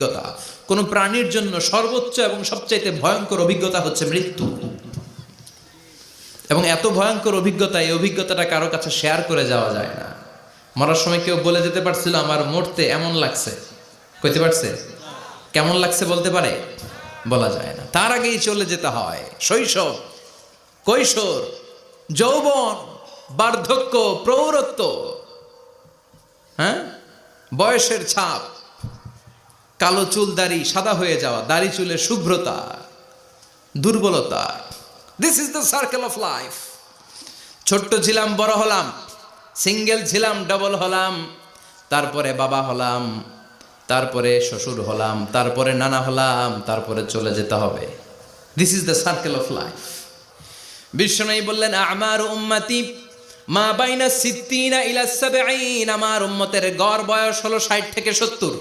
অভিজ্ঞতা। কোন প্রাণীর জন্য সর্বোচ্চ এবং সবচাইতে ভয়ঙ্কর অভিজ্ঞতা হচ্ছে মৃত্যু। এবং এত ভয়ঙ্কর অভিজ্ঞতা, এই অভিজ্ঞতাটা কারো কাছে শেয়ার করে যাওয়া যায় না। মরার সময় কেউ বলে যেতে পারছিল আমার মরতে এমন লাগছে, কইতে পারছে? কেমন লাগছে বলতে পারে? বলা যায় না। তার আগেই চলে যেতে হয় শৈশব, কৈশোর, যৌবন, বার্ধক্য, প্রৌঢ়ত্ব, হ্যাঁ, বয়সের ছাপ, কালো চুল দাড়ি সাদা হয়ে যাওয়া, দাড়ি চুলের শুভ্রতা, দুর্বলতা। This is the circle of life. ছোট্ট ছিলাম, বড় হলাম, সিঙ্গেল ছিলাম, ডাবল হলাম, তারপরে বাবা হলাম, তারপরে শ্বশুর হলাম, তারপরে নানা হলাম, তারপরে চলে যেতে হবে। This is the circle of life. বিশ্বনবী বললেন আমার উম্মতি মা বাইনা সিত্তিনা ইলা ৭০, আমার উম্মতের গড় বয়স হলো ৬০ থেকে ৭০।